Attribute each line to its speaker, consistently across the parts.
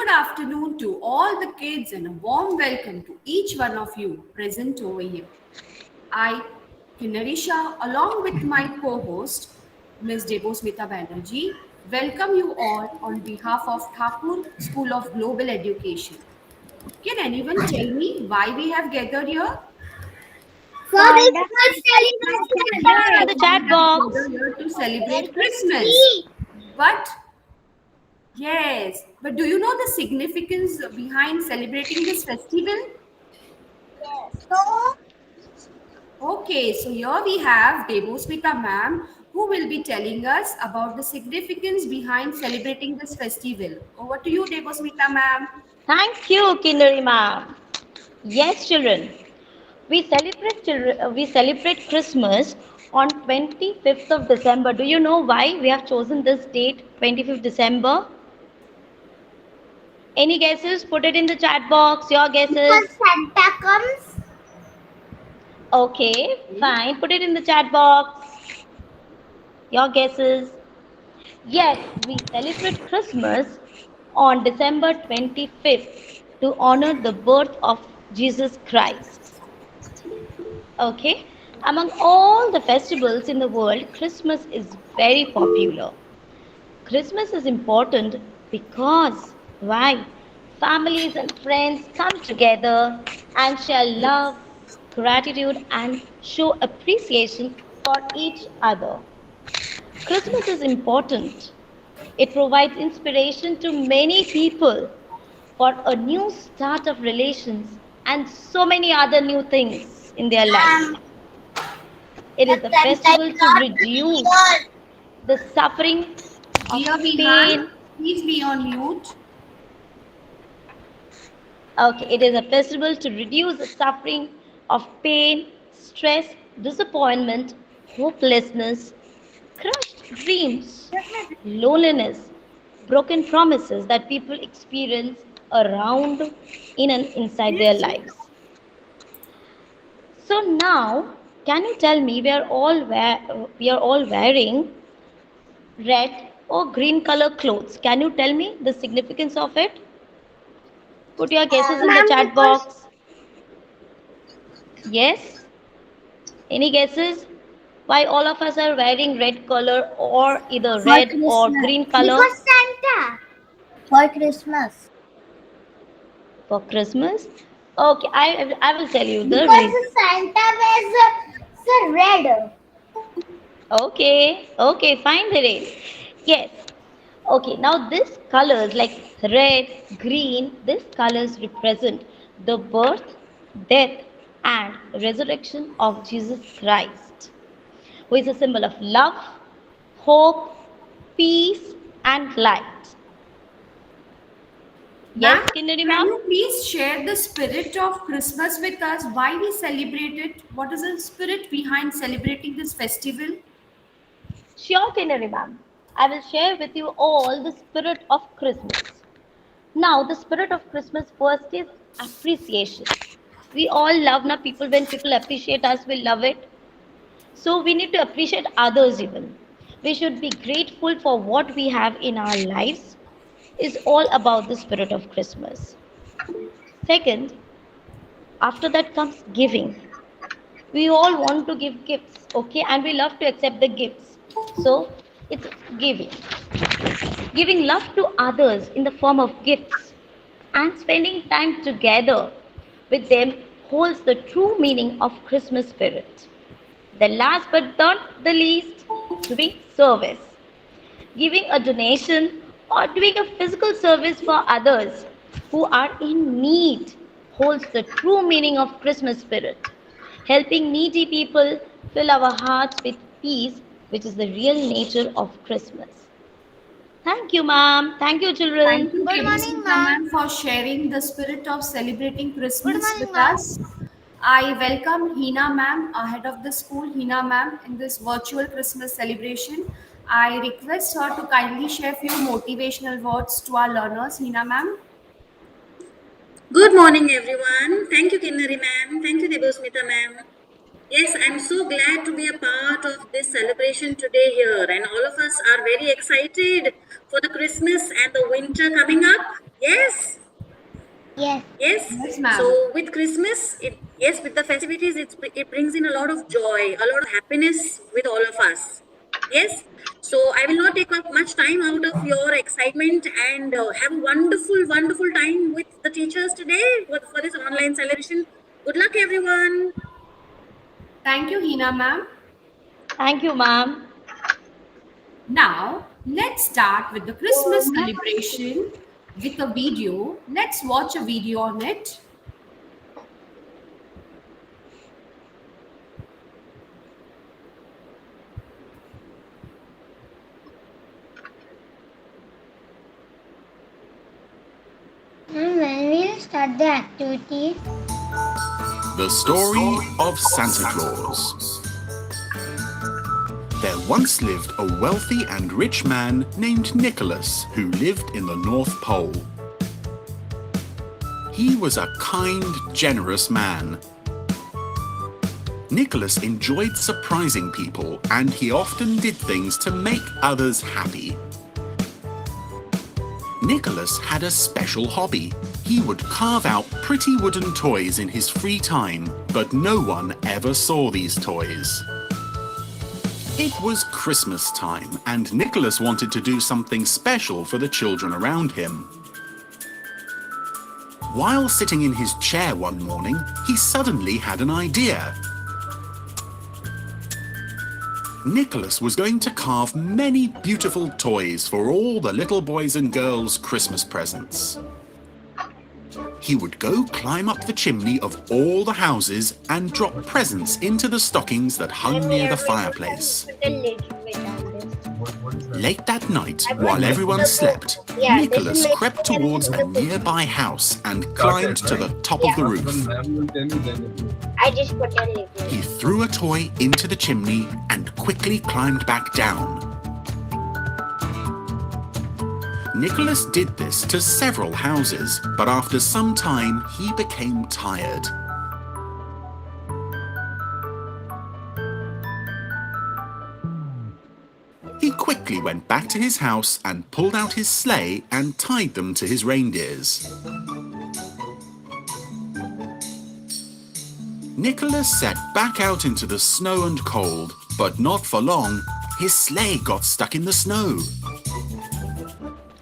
Speaker 1: good afternoon to all the kids and a warm welcome to each one of you present over here. I, Kinarisha, along with my co-host, Ms. Debosmita Banerjee, welcome you all on behalf of Thakur School of Global Education. Can anyone tell me why we have gathered here?
Speaker 2: For the Christmas
Speaker 3: Tell me in
Speaker 2: celebration.
Speaker 3: the
Speaker 1: Yes, we
Speaker 3: chat
Speaker 1: have
Speaker 3: box.
Speaker 1: gathered here to
Speaker 2: Very
Speaker 1: celebrate Christmas.
Speaker 2: crispy.
Speaker 1: But yes, but do you know the significance behind celebrating this festival?
Speaker 2: So,
Speaker 1: Okay, so here we have Devosmita ma'am who will be telling us about the significance behind celebrating this festival. Over to you, Devosmita ma'am.
Speaker 3: Thank you, Kinnari ma'am. Yes, children. We celebrate Christmas on 25th of December. Do you know why we have chosen this date, 25th December? Any guesses? Put it in the chat box. Your
Speaker 2: because
Speaker 3: guesses.
Speaker 2: Santa comes,
Speaker 3: Okay, fine. Put it in the chat box. Your guesses. Yes, we celebrate Christmas on December 25th to honor the birth of Jesus Christ. Okay, among all the festivals in the world, Christmas is very popular. Christmas is important because why? Families and friends come together and share love, gratitude, and show appreciation for each other. Christmas is important. It provides inspiration to many people for a new start of relations and so many other new things in their lives.
Speaker 2: um,
Speaker 3: It
Speaker 2: the
Speaker 3: is a
Speaker 2: Santa
Speaker 3: festival
Speaker 2: is
Speaker 3: to
Speaker 2: not
Speaker 3: reduce
Speaker 2: real.
Speaker 3: the suffering of
Speaker 1: Dear Vihan,
Speaker 3: pain.
Speaker 1: please be on mute.
Speaker 3: Okay, it is a festival to reduce the suffering of pain, stress, disappointment, hopelessness, crushed dreams, loneliness, broken promises that people experience around in and inside their lives. So now, can you tell me we are all wearing red or green color clothes? Can you tell me the significance of it? Put your guesses in the
Speaker 2: Ma'am,
Speaker 3: chat
Speaker 2: because
Speaker 3: box. Yes? Any guesses? Why all of us are wearing red color or either
Speaker 2: for
Speaker 3: red or
Speaker 2: Christmas.
Speaker 3: green color
Speaker 2: Because Santa. For Christmas.
Speaker 3: for Christmas? Okay, I will tell you the
Speaker 2: Because
Speaker 3: reason.
Speaker 2: Santa wears the red.
Speaker 3: Okay, okay, fine, Dere. Yes. Okay, now this colors like red, green, these colors represent the birth, death, and resurrection of Jesus Christ, who is a symbol of love, hope, peace, and light.
Speaker 1: Ma'am,
Speaker 3: Yes, Kinnari
Speaker 1: can
Speaker 3: ma'am?
Speaker 1: you please share the spirit of Christmas with us? Why we celebrate it? What is the spirit behind celebrating this festival?
Speaker 3: Sure, Kinnari ma'am. I will share with you all the spirit of Christmas. Now, the spirit of Christmas first is appreciation. We all love now people when people appreciate us, we love it. So we need to appreciate others even. We should be grateful for what we have in our lives. Is all about the spirit of Christmas. Second, after that comes giving. We all want to give gifts, okay, and we love to accept the gifts. So it's giving. Giving love to others in the form of gifts and spending time together with them holds the true meaning of Christmas spirit. The last but not the least, doing service. Giving a donation or doing a physical service for others who are in need holds the true meaning of Christmas spirit. Helping needy people fill our hearts with peace, which is the real nature of Christmas. Thank you, ma'am. Thank you,
Speaker 1: Thank
Speaker 3: children.
Speaker 1: you,
Speaker 2: Good morning,
Speaker 1: Devasmita
Speaker 2: ma'am.
Speaker 1: ma'am, for sharing the spirit of celebrating
Speaker 2: Good
Speaker 1: Christmas
Speaker 2: morning,
Speaker 1: with
Speaker 2: ma'am.
Speaker 1: us. I welcome Hina ma'am, head of the school, Hina ma'am, in this virtual Christmas celebration. I request her to kindly share few motivational words to our learners. Hina ma'am.
Speaker 4: Good morning, everyone. Thank you, Kinnari ma'am. Thank you, Debosmita ma'am. Yes, I'm so glad to be a part of this celebration today here, and all of us are very excited for the Christmas and the winter coming up. Yes.
Speaker 2: Yes.
Speaker 4: Yes.
Speaker 1: Yes, ma'am.
Speaker 4: So with Christmas, with the festivities, it brings in a lot of joy, a lot of happiness with all of us. Yes. So I will not take up much time out of your excitement, and have a wonderful, wonderful time with the teachers today for this online celebration. Good luck, everyone.
Speaker 1: Thank you, Hina ma'am.
Speaker 3: Thank you, ma'am.
Speaker 1: Now, let's start with the Christmas celebration with a video. Let's watch a video on it.
Speaker 2: And when we start the activity?
Speaker 5: The story of Santa Claus. There once lived a wealthy and rich man named Nicholas who lived in the North Pole. He was a kind, generous man. Nicholas enjoyed surprising people, and he often did things to make others happy. Nicholas had a special hobby. He would carve out pretty wooden toys in his free time, but no one ever saw these toys. It was Christmas time, and Nicholas wanted to do something special for the children around him. While sitting in his chair one morning, he suddenly had an idea. Nicholas was going to carve many beautiful toys for all the little boys and girls' Christmas presents. He would go climb up the chimney of all the houses and drop presents into the stockings that hung near the fireplace. Late that night, while everyone slept, Nicholas crept towards a nearby house and climbed to the top of the roof.
Speaker 2: I just put a little.
Speaker 5: He threw a toy into the chimney and quickly climbed back down. Nicholas did this to several houses, but after some time he became tired. He quickly went back to his house and pulled out his sleigh and tied them to his reindeers. Nicholas set back out into the snow and cold, but not for long. His sleigh got stuck in the snow.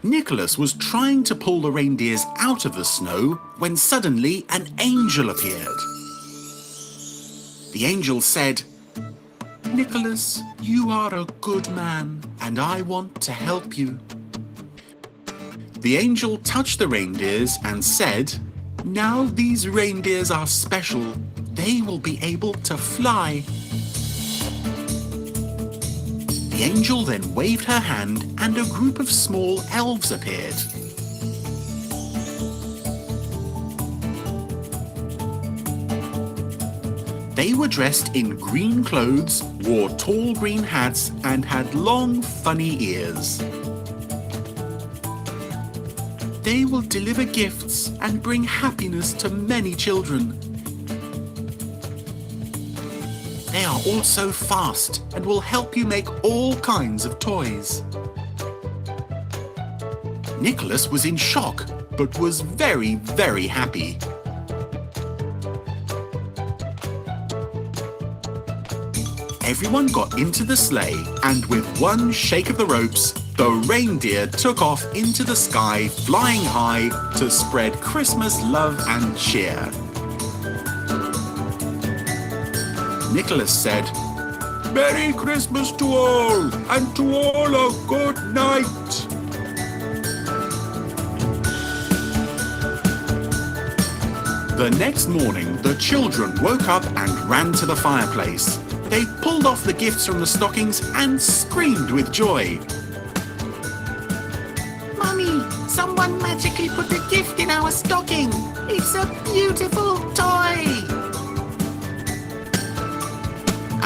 Speaker 5: Nicholas was trying to pull the reindeers out of the snow when suddenly an angel appeared. The angel said, "Nicholas, you are a good man, and I want to help you." The angel touched the reindeers and said, "Now these reindeers are special. They will be able to fly." The angel then waved her hand and a group of small elves appeared. They were dressed in green clothes, wore tall green hats, and had long, funny ears. They will deliver gifts and bring happiness to many children. They are also fast and will help you make all kinds of toys. Nicholas was in shock, but was very, very happy. Everyone got into the sleigh, and with one shake of the ropes, the reindeer took off into the sky, flying high to spread Christmas love and cheer. Nicholas said, "Merry Christmas to all, and to all a good night." The next morning, the children woke up and ran to the fireplace. They pulled off the gifts from the stockings and screamed with joy. "Mummy, someone magically put a gift in our stocking. It's a beautiful toy."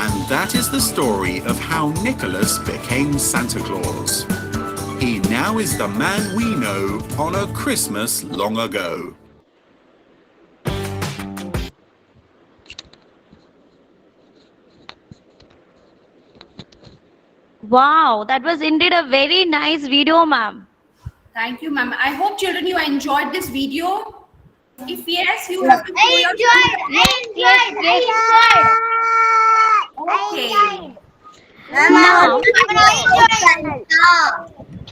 Speaker 5: And that is the story of how Nicholas became Santa Claus. He now is the man we know on a Christmas long ago.
Speaker 3: Wow, that was indeed a very nice video, ma'am.
Speaker 1: Thank you, ma'am. I hope children you enjoyed this video. If yes, you have to show your Okay.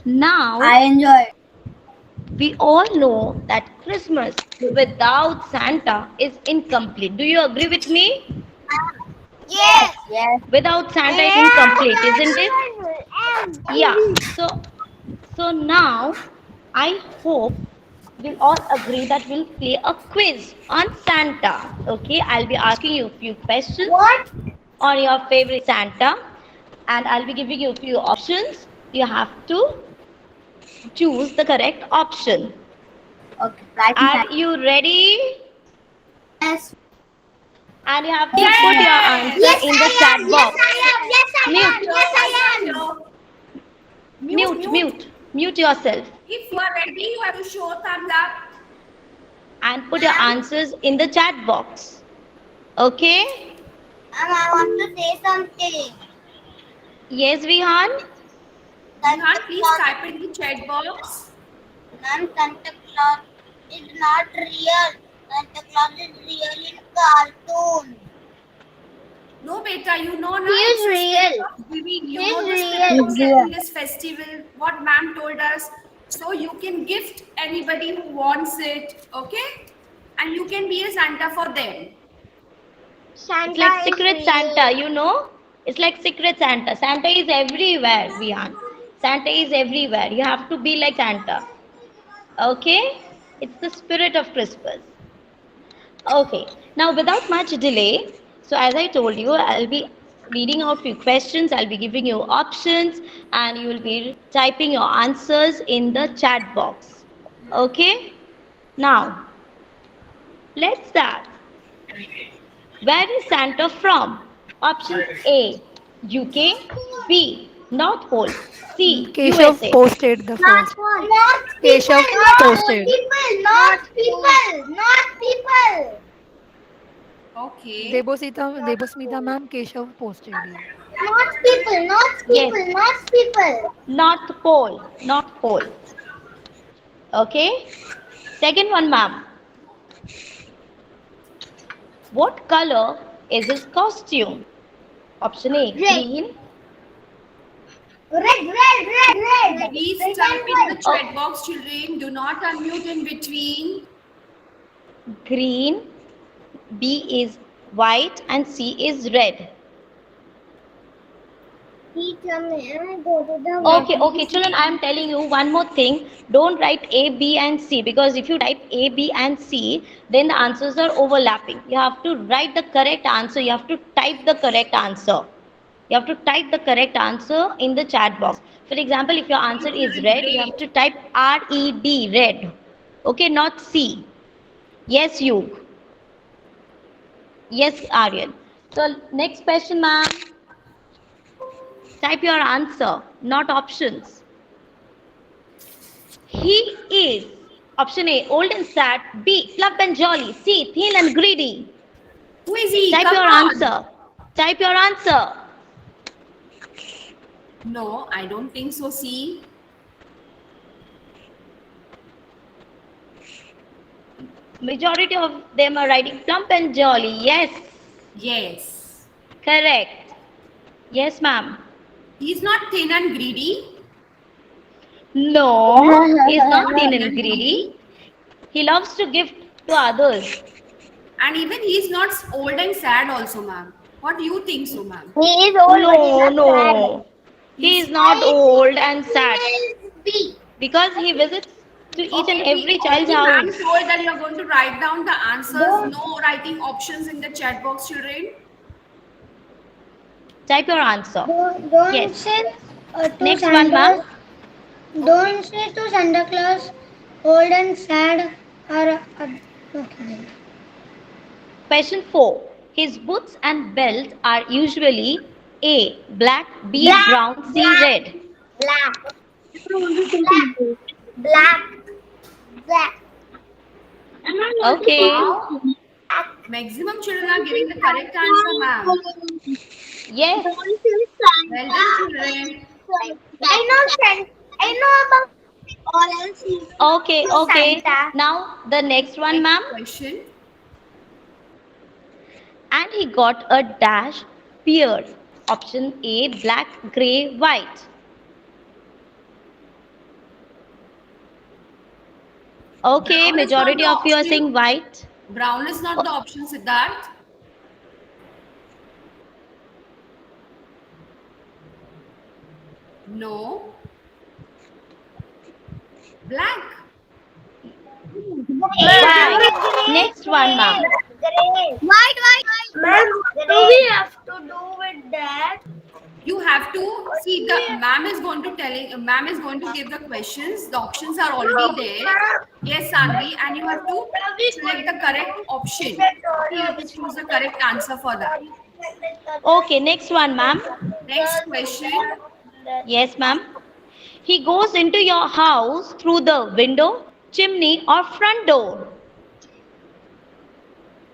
Speaker 3: Now
Speaker 2: I enjoy.
Speaker 3: we all know that Christmas without Santa is incomplete. Do you agree with me?
Speaker 2: Yes. Yes.
Speaker 3: Without Santa is incomplete, isn't it? Yeah. So now I hope we'll all agree that we'll play a quiz on Santa. Okay, I'll be asking you a few questions
Speaker 2: What?
Speaker 3: on your favorite Santa, and I'll be giving you a few options. You have to choose the correct option.
Speaker 2: Okay. Right.
Speaker 3: Are you ready?
Speaker 2: Yes.
Speaker 3: And you have to put your answer in the chat box. Mute yourself
Speaker 1: If you are ready, you have to show thumbs up.
Speaker 3: and put your answers in the chat box. Okay?
Speaker 2: And I want to say something.
Speaker 3: Yes, Vihan?
Speaker 1: Rehan, please type in the chat box.
Speaker 2: Santa Claus is not real. Santa Claus is real in cartoon.
Speaker 1: No, beta, you know now.
Speaker 2: He is real.
Speaker 1: You
Speaker 2: He
Speaker 1: know
Speaker 2: is
Speaker 1: the
Speaker 2: real.
Speaker 1: spirit of
Speaker 2: He's
Speaker 1: getting
Speaker 2: real.
Speaker 1: this festival, what ma'am told us. So you can gift anybody who wants it, okay? And you can be a Santa for them.
Speaker 2: Santa
Speaker 3: It's like
Speaker 2: is
Speaker 3: Secret
Speaker 2: real.
Speaker 3: Santa, you know? It's like Secret Santa. Santa is everywhere, Vihan. Santa is everywhere. You have to be like Santa. Okay? It's the spirit of Christmas. Okay. Now, without much delay, so as I told you, I'll be reading out few questions. I'll be giving you options, and you will be typing your answers in the chat box. Okay? Now, let's start. Where is Santa from? Option A, UK. B, North Pole. C,
Speaker 6: Keshav
Speaker 3: USA.
Speaker 6: posted the
Speaker 2: Not
Speaker 6: first.
Speaker 2: people.
Speaker 6: Keshav posted.
Speaker 2: Not people. Not people.
Speaker 1: Okay.
Speaker 6: Debosmita ma'am, Keshav posted you.
Speaker 2: Not people. Not people.
Speaker 3: Yes.
Speaker 2: Not people.
Speaker 3: North Pole. North Pole. Okay? Second one, ma'am. What color is his costume? Option A, green.
Speaker 2: Red.
Speaker 1: Please type in the chat box, children. Do not unmute in between.
Speaker 3: Green. B is white and C is red. Okay, children, I am telling you one more thing. Don't write A, B and C, because if you type A, B and C, then the answers are overlapping. You have to write the correct answer. You have to type the correct answer. You have to type the correct answer in the chat box. For example, if your answer is red, you have to type R-E-D, red. Okay, not C. Yes, you. Yes, Aryan. So, next question, ma'am. Type your answer, not options. He is, option A, old and sad. B, plump and jolly. C, thin and greedy.
Speaker 1: Who is he?
Speaker 3: Type
Speaker 1: Come
Speaker 3: your
Speaker 1: on.
Speaker 3: answer. Type your answer.
Speaker 1: No, I don't think so. See.
Speaker 3: Majority of them are writing plump and jolly. Yes,
Speaker 1: Yes.
Speaker 3: correct. Yes, ma'am.
Speaker 1: He's not thin and greedy.
Speaker 3: No, he's not thin and greedy. He loves to give to others.
Speaker 1: And even he's not old and sad also, ma'am. What do you think so, ma'am?
Speaker 2: He is old.
Speaker 3: No. He is not old and sad
Speaker 2: B.
Speaker 3: because he visits to each and every child's
Speaker 1: I'm
Speaker 3: house.
Speaker 1: told that you're going to write down the answers. No writing options in the chat box, children.
Speaker 3: Type your answer.
Speaker 2: Don't
Speaker 3: Yes.
Speaker 2: say to
Speaker 3: Next
Speaker 2: Santa
Speaker 3: one, ma'am.
Speaker 2: Don't say to Santa Claus, old and sad or okay.
Speaker 3: Question 4. His boots and belt are usually A, black, B,
Speaker 2: Black,
Speaker 3: brown, C,
Speaker 2: black.
Speaker 3: red.
Speaker 2: Black. Black.
Speaker 3: Okay.
Speaker 1: Maximum children are giving the correct answer, ma'am.
Speaker 3: Yes.
Speaker 1: Well done, children.
Speaker 2: I know about orange
Speaker 3: Okay, okay.
Speaker 2: Santa.
Speaker 3: Now the next one, ma'am.
Speaker 1: Question.
Speaker 3: And he got a dash beard. Option A, black, grey, white. Okay,
Speaker 1: Brown is not
Speaker 3: majority
Speaker 1: the
Speaker 3: of you are
Speaker 1: option.
Speaker 3: saying white.
Speaker 1: Brown is not the option, Siddharth. No. Black.
Speaker 3: White. Next one, ma'am.
Speaker 2: White. Ma'am, do we have to do with that?
Speaker 1: You have to see the ma'am is going to ma'am is going to give the questions. The options are already there. Yes, Sanvi, and you have to select the correct option. You have to choose the correct answer for that.
Speaker 3: Okay, next one, ma'am.
Speaker 1: Next question.
Speaker 3: Yes, ma'am. He goes into your house through the window, chimney, or front door.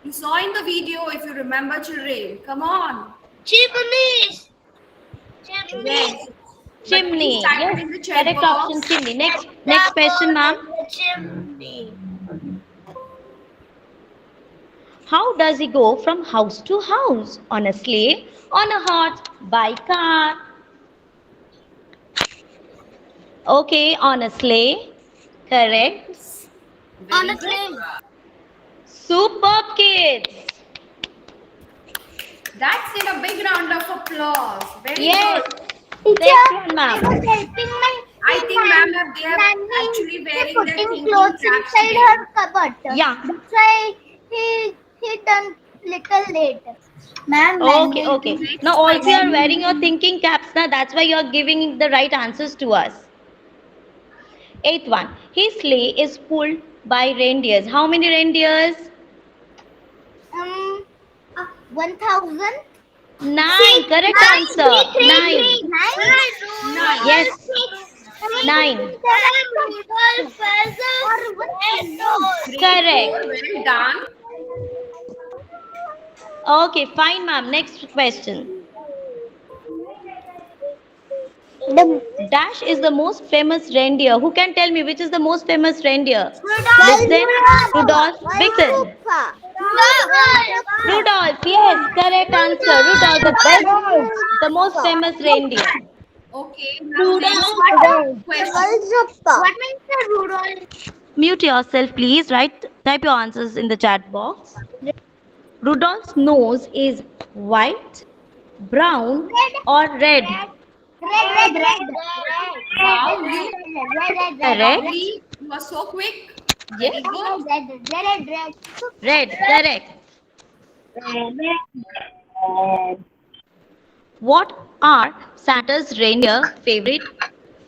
Speaker 1: You saw in the video, if you remember, children. Come on.
Speaker 2: Chimneys.
Speaker 1: Yes.
Speaker 3: Chimney.
Speaker 1: But please type
Speaker 3: Yes,
Speaker 1: it in the chat
Speaker 3: correct
Speaker 1: box.
Speaker 3: option, chimney. Next question, ma'am.
Speaker 2: Chimney.
Speaker 3: How does he go from house to house? On a sleigh, on a horse, by car? Okay, on a sleigh. Correct.
Speaker 1: Very
Speaker 2: On a
Speaker 1: good.
Speaker 2: train.
Speaker 3: Superb, kids.
Speaker 1: That's it. A big round of applause. Very
Speaker 3: Yes.
Speaker 1: good.
Speaker 3: Next one, ma'am.
Speaker 2: Helping my.
Speaker 1: I think ma'am they are
Speaker 2: Nanny
Speaker 1: actually wearing their
Speaker 2: putting
Speaker 1: thinking
Speaker 2: clothes
Speaker 1: caps
Speaker 2: inside
Speaker 1: today.
Speaker 2: her cupboard.
Speaker 3: Yeah.
Speaker 2: That's why he done little late. Ma'am.
Speaker 3: Okay, okay.
Speaker 1: Next
Speaker 3: Now, all of you are
Speaker 1: question.
Speaker 3: wearing your thinking caps now. That's why you are giving the right answers to us. Eighth one. His sleigh is pulled by reindeers. How many reindeers?
Speaker 2: 1,000.
Speaker 3: 9. Correct answer. 9.
Speaker 1: Nine.
Speaker 3: Yes. 9. Correct.
Speaker 1: Well done.
Speaker 3: Okay, fine, ma'am. Next question. Dash is the most famous reindeer. Who can tell me which is the most famous reindeer? Listen. Rudolph. Vixen. Rudolph. Yes, correct answer. Rudolph, the best, the most famous reindeer.
Speaker 1: Okay. Now next question.
Speaker 2: What means the Rudolph?
Speaker 3: Mute yourself, please. Type your answers in the chat box. Rudolph's nose is white, brown, or red.
Speaker 2: Red.
Speaker 1: Wow, you
Speaker 3: Correct.
Speaker 1: lovely. You are so quick. Very
Speaker 3: Yes.
Speaker 1: good.
Speaker 3: Red. Correct. What are Santa's reindeer favorite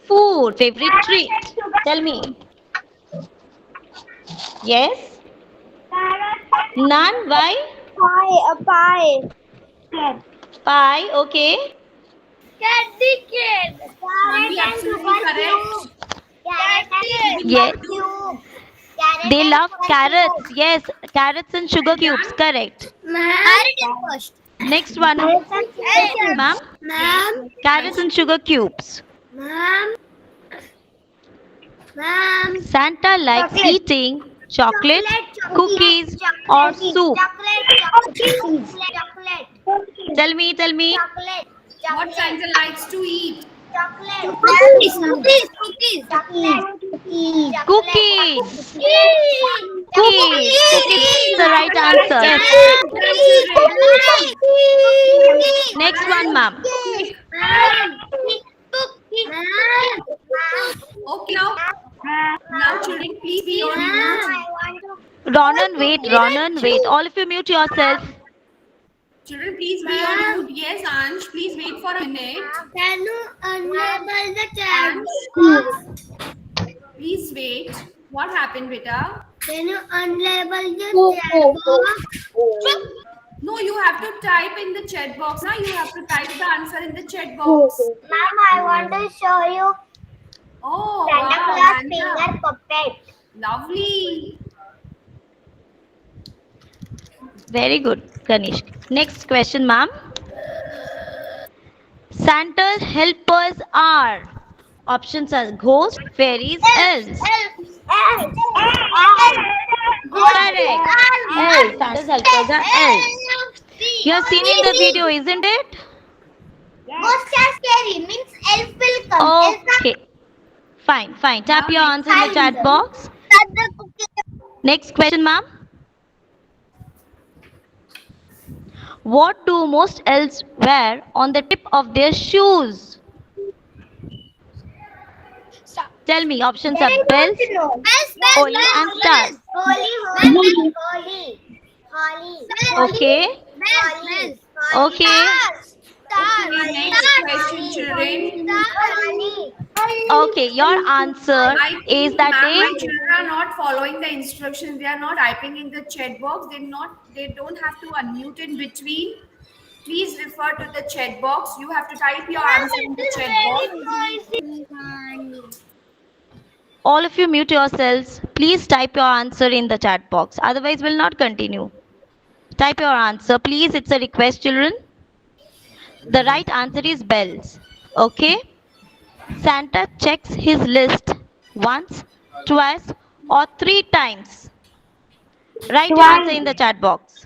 Speaker 3: food, favorite treat? Tell me. Yes? None? Why?
Speaker 2: Pie.
Speaker 3: Pie, okay.
Speaker 2: Candy cane.
Speaker 1: Sanvi, absolutely correct.
Speaker 3: Yes. They love carrots. Yes, carrots and sugar cubes. Correct.
Speaker 2: First.
Speaker 3: Next one. Ma'am?
Speaker 2: Ma'am.
Speaker 3: Carrots and sugar cubes.
Speaker 2: Ma'am.
Speaker 3: Santa likes eating chocolate, cookies, or soup.
Speaker 2: Chocolate.
Speaker 3: Tell me.
Speaker 2: Chocolate.
Speaker 1: What Santa likes to eat?
Speaker 2: Chocolate. Cookies.
Speaker 3: Cookies. Cookies. Cookies is the right answer. Next one, ma'am.
Speaker 1: Okay, now children, please be on mute.
Speaker 3: Ronan, wait. All of you mute yourself.
Speaker 1: Children, please be on mute. Yes, Ansh, please wait for a minute.
Speaker 2: Can you enable the chat?
Speaker 1: Please wait. What happened, beta?
Speaker 2: Can you unlabel the chat box?
Speaker 1: No, you have to type in the chat box. Now you have to type the answer in the chat box.
Speaker 2: Ma'am, I want to show you
Speaker 1: Oh,
Speaker 2: Santa
Speaker 1: wow,
Speaker 2: Claus
Speaker 1: Santa.
Speaker 2: finger puppet.
Speaker 1: Lovely.
Speaker 3: Very good, Ganesh. Next question, ma'am. Santa's helpers are options are ghosts, fairies, elves. Correct. L. Santa's helpers are elves. You have seen in the video, isn't it?
Speaker 2: Ghosts are scary. Means elf will come. Elf are
Speaker 3: Okay. Fine, fine. Tap
Speaker 1: Now
Speaker 3: your
Speaker 1: next
Speaker 3: answer in the chat
Speaker 2: kind.
Speaker 3: box.
Speaker 2: Cut the cookie.
Speaker 3: Next question, ma'am. What do most elves wear on the tip of their shoes? Tell me, options are bells, holly, and stars.
Speaker 2: Holy.
Speaker 3: Okay, okay,
Speaker 1: Okay, next question, children.
Speaker 3: okay. Your answer
Speaker 1: I
Speaker 3: is
Speaker 1: think,
Speaker 3: that
Speaker 1: ma'am,
Speaker 3: they.
Speaker 1: my children are not following the instructions. They are not typing in the chat box. They don't have to unmute in between. Please refer to the chat box. You have to type your answer in the chat box.
Speaker 3: All of you mute yourselves. Please type your answer in the chat box. Otherwise, we'll not continue. Type your answer, please. It's a request, children. The right answer is bells. Okay. Santa checks his list once, twice, or 3 times. Write your answer in the chat box.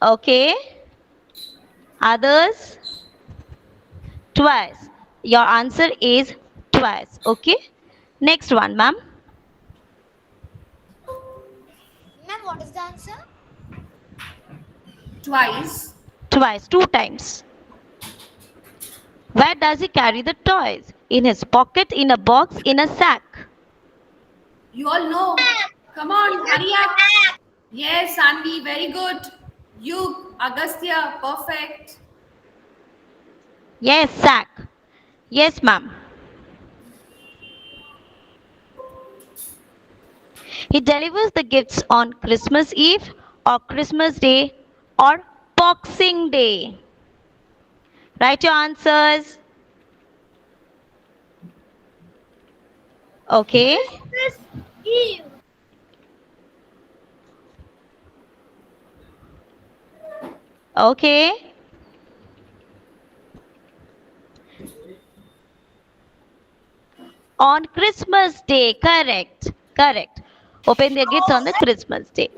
Speaker 3: Okay. Others? Twice. Your answer is twice. Okay. Next one, ma'am.
Speaker 2: Ma'am, what is the answer?
Speaker 1: Twice.
Speaker 3: Twice. 2 times. Where does he carry the toys? In his pocket, in a box, in a sack.
Speaker 1: You all know. Come on, hurry up. Yes, Sanvi, very good. You, Agastya, perfect.
Speaker 3: Yes, sack. Yes, ma'am. He delivers the gifts on Christmas Eve or Christmas Day or Boxing Day. Write your answers. Okay. Okay. On Christmas Day. Correct. Correct. Open their gifts on the Christmas Day.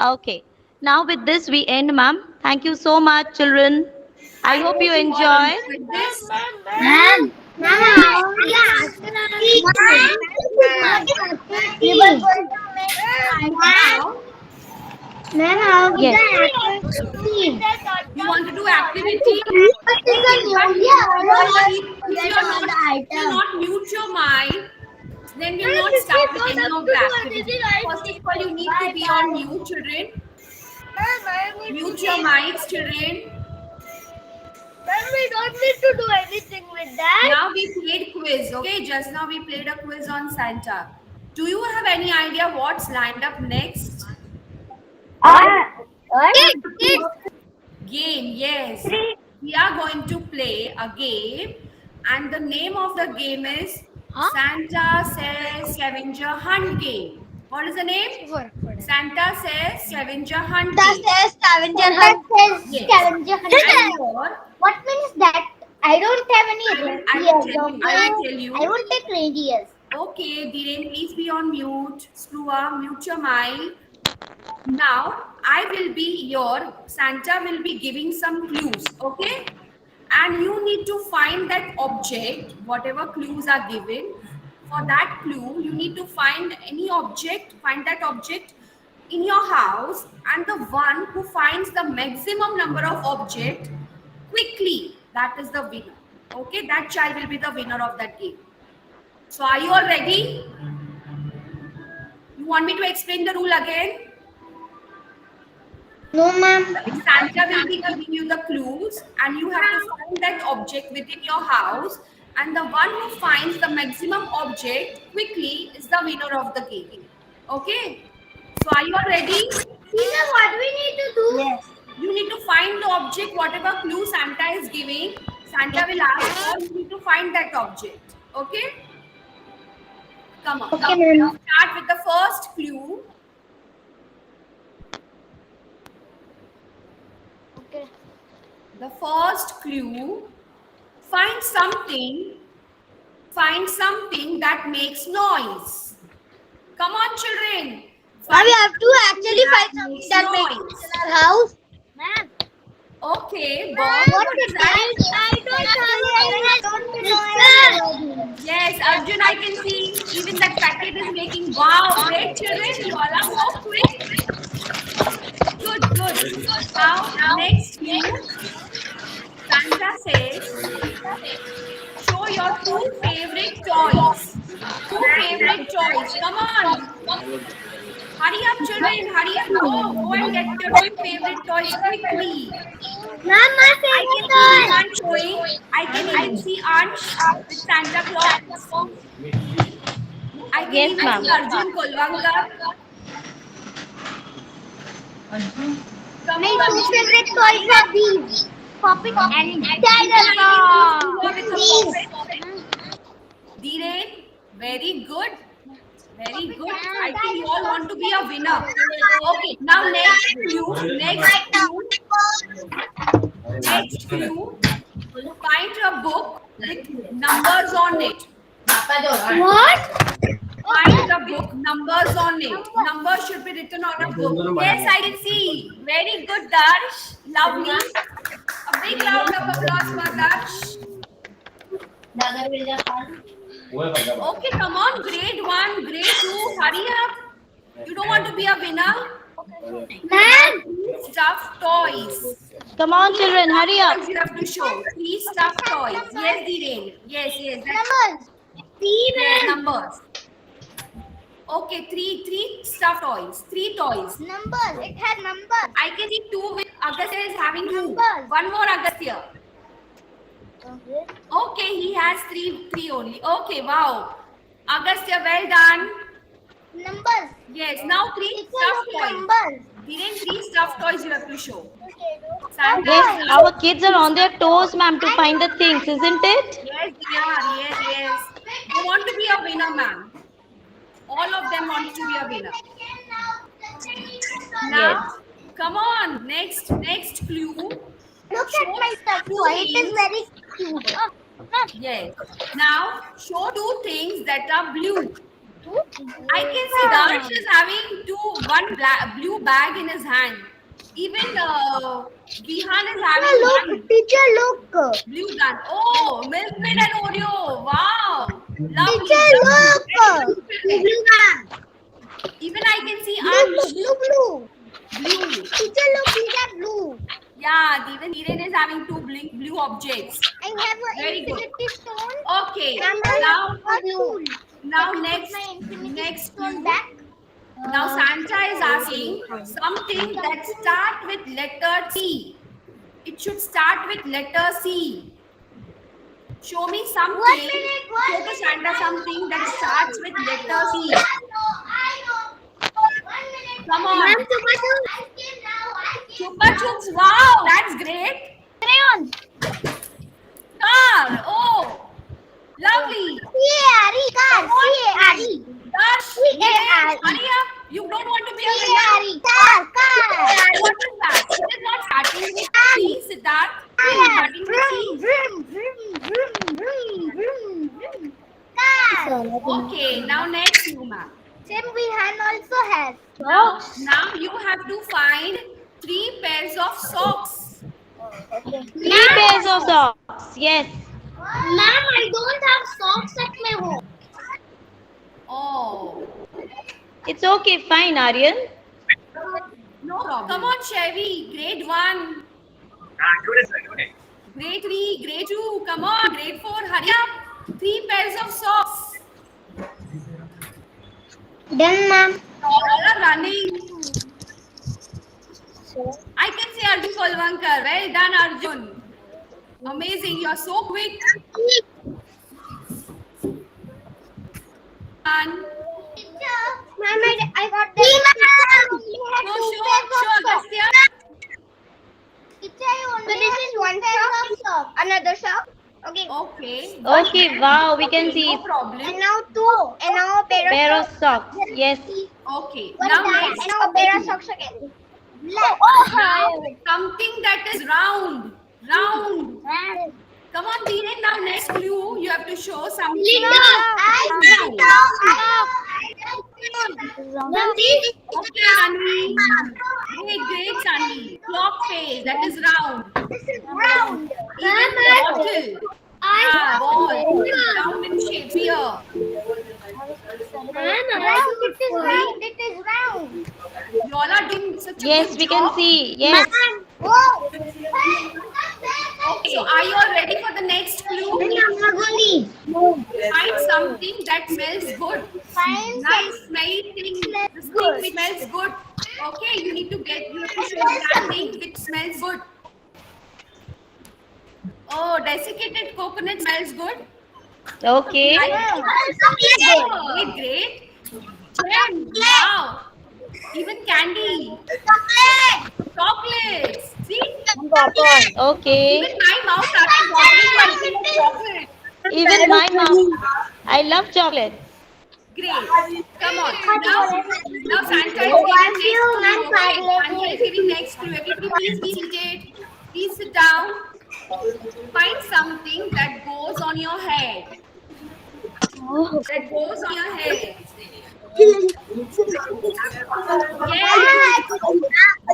Speaker 3: Okay. Now with this we end, ma'am. Thank you so much, children. I hope you
Speaker 1: all
Speaker 3: enjoy.
Speaker 1: enjoyed this.
Speaker 2: Ma'am.
Speaker 1: Now,
Speaker 3: Yes.
Speaker 1: you want to do activity? If you not mute your mind, then we'll not start with any of the activity. First of all, you need to be on mute, children. Mute your mics, children.
Speaker 2: We don't need to do anything with that.
Speaker 1: Now we played quiz, okay? Just now we played a quiz on Santa. Do you have any idea what's lined up next? Game, yes. We are going to play a game, and the name of the game is Santa Says Scavenger Hunt Game. What is the name? Santa Says Scavenger Hunt Game.
Speaker 2: Scavenger hunt.
Speaker 1: Yes.
Speaker 2: Scavenger
Speaker 1: And
Speaker 2: hunt.
Speaker 1: your-
Speaker 2: What means that? I don't have any reindeers.
Speaker 1: I will tell you.
Speaker 2: I won't take reindeers.
Speaker 1: Okay, Dhiren, please be on mute. Screwa, mute your mic. Now, I will be your Santa will be giving some clues, okay? And you need to find that object, whatever clues are given. For that clue, you need to find any object, find that object in your house, and the one who finds the maximum number of objects quickly, that is the winner. Okay, that child will be the winner of that game. So, are you all ready? You want me to explain the rule again?
Speaker 2: No, ma'am.
Speaker 1: Santa will be giving you the clues, and you have to find that object within your house. And the one who finds the maximum object quickly is the winner of the game. Okay? So, are you all ready?
Speaker 2: Tina, what we need to do? Yes.
Speaker 1: You need to find the object, whatever clue Santa is giving. Santa will ask for, you need to find that object. Okay? Come on.
Speaker 2: Okay,
Speaker 1: Now,
Speaker 2: ma'am.
Speaker 1: start with the first clue.
Speaker 2: Okay.
Speaker 1: The first clue, find Find something that makes noise. Come on, children.
Speaker 2: Now we have to actually
Speaker 1: that
Speaker 2: find something
Speaker 1: makes
Speaker 2: that makes
Speaker 1: noise.
Speaker 2: noise in our house. Ma'am.
Speaker 1: Okay, Bob, what is that? Yes, Arjun, I can see even that packet is making wow, great children. You all are so quick. Good, good. Now, next clue. Santa says, show your two favorite toys. Two favorite toys. Come on. Hurry up, children. Hurry up. Go and get your two favorite toys quickly.
Speaker 2: Ma'am, my
Speaker 1: I can
Speaker 2: favorite
Speaker 1: see
Speaker 2: toy.
Speaker 1: Ansh showing. I can even see Ansh with Santa Claus. I can
Speaker 3: Yes,
Speaker 1: even
Speaker 3: ma'am.
Speaker 1: see Arjun Kolvankar. Come
Speaker 2: My
Speaker 1: on,
Speaker 2: two
Speaker 1: children.
Speaker 2: favorite toys are these. Puppet and tiger
Speaker 1: Even I
Speaker 2: car.
Speaker 1: can see Suha with a puppet. Dhiren, very good. Very good. I think you all want to be a winner. Okay, now next clue. Next clue. Find a book with numbers on it.
Speaker 2: What?
Speaker 1: Find the book, numbers on it. Numbers should be written on a book. Yes, I can see. Very good, Darsh. Lovely. A big round of applause for Darsh. Okay, come on. Grade 1, grade 2. Hurry up. You don't want to be a winner?
Speaker 2: Ma'am.
Speaker 1: Stuffed toys.
Speaker 3: Come on, children, hurry up.
Speaker 1: Toys you have to show. 3 stuffed toys. Yes, Dhiren. Yes.
Speaker 2: Numbers.
Speaker 1: Yes, numbers. Okay, three stuffed toys. 3 toys.
Speaker 2: Numbers. It has numbers.
Speaker 1: I can see 2 with Agastya is having 2.
Speaker 2: Numbers.
Speaker 1: One more Agastya. Okay, he has three only. Okay, wow. Agastya, well done.
Speaker 2: Numbers.
Speaker 1: Yes, now 3
Speaker 2: It's
Speaker 1: stuffed toys.
Speaker 2: numbers.
Speaker 1: Dhiren, 3 stuffed toys you have to show. Santa.
Speaker 3: Yes, our kids are on their toes, ma'am, to find the things, isn't it?
Speaker 1: Yes, they are. Yes. They want to be a winner, ma'am. All of them want to be a winner. Now, come on. Next clue.
Speaker 2: Look at my stuff toy. It is very cute.
Speaker 1: Yes. Now, show 2 things that are blue. I can see Darsh is having one blue bag in his hand. Even Vihan is having one
Speaker 2: Teacher, look.
Speaker 1: blue gun. Oh, Milkmaid and Oreo. Wow. Lovely.
Speaker 2: Teacher, look.
Speaker 1: Children. Even I can see Ansh.
Speaker 2: Blue.
Speaker 1: Blue.
Speaker 2: Teacher, look. These are blue.
Speaker 1: Yeah, even Dhiren is having 2 blue objects.
Speaker 2: I have an
Speaker 1: Very good.
Speaker 2: infinity stone.
Speaker 1: Okay.
Speaker 2: And
Speaker 1: Now,
Speaker 2: blue.
Speaker 1: now
Speaker 2: My
Speaker 1: next
Speaker 2: infinity stone
Speaker 1: clue.
Speaker 2: back.
Speaker 1: Now Santa is asking something that start with letter C. It should start with letter C. Show me something. Show to Santa something that starts with letter C.
Speaker 2: I know. 1 minute.
Speaker 1: Come on.
Speaker 2: Ma'am,
Speaker 1: Chupa Chups. Wow, that's great.
Speaker 2: Crayon.
Speaker 1: Car. Oh, lovely.
Speaker 2: Car.
Speaker 1: Dash.
Speaker 2: C-A-R-E.
Speaker 1: Hurry up. You don't want to be a winner.
Speaker 2: Car.
Speaker 1: What is that? It is not starting with C, Siddharth. It is starting with C.
Speaker 2: Car.
Speaker 1: Okay, now next you, ma'am.
Speaker 2: Same Vihan also has.
Speaker 1: Now you have to find 3 pairs of socks.
Speaker 3: 3 pairs of socks. Yes.
Speaker 2: Ma'am, I don't have socks at my home.
Speaker 1: Oh,
Speaker 3: It's okay, fine, Aryan.
Speaker 1: no problem. Come on, Chevy. Grade 1. Grade 3, grade 2. Come on, grade 4. Hurry up. 3 pairs of socks.
Speaker 2: Done, ma'am.
Speaker 1: All are running. I can see Arjun Kolvankar. Well done, Arjun. Amazing. You're so quick. And
Speaker 2: Ma'am, I got the
Speaker 1: show Agastya.
Speaker 2: So this is one shop, another shop. Okay.
Speaker 1: Okay.
Speaker 3: Okay, wow, we can see
Speaker 1: No problem.
Speaker 2: And now 2. And now a
Speaker 3: pair of socks. Yes.
Speaker 1: Okay.
Speaker 2: One
Speaker 1: Now
Speaker 2: time,
Speaker 1: next.
Speaker 2: and now a pair of socks again.
Speaker 1: Now, something that is round. Round. Come on, Dhiren. Now next clue. You have to show something. Okay, Sunny. Great, Sunny. Clock face. That is round. Even bottle. Ah, ball. Round in shape. Here.
Speaker 2: It is round.
Speaker 1: You all are doing such a
Speaker 3: Yes,
Speaker 1: good
Speaker 3: we
Speaker 1: job.
Speaker 3: can see. Yes.
Speaker 1: So, are you all ready for the next clue? Find something that smells good. Nice smelling thing. This thing which smells good. Okay, you have to show that thing which smells good. Oh, desiccated coconut smells good.
Speaker 3: Okay.
Speaker 1: Great. Gem. Wow. Even candy. Chocolates. See?
Speaker 3: Okay.
Speaker 1: Even my mouth started watering while eating chocolate.
Speaker 3: Even my mom. I love chocolate.
Speaker 1: Great. Come on. Now Santa is giving next clue. Okay? Santa is giving next clue. Everybody please be seated. Please sit down. Find something that goes on your head. That goes on your head. Yes.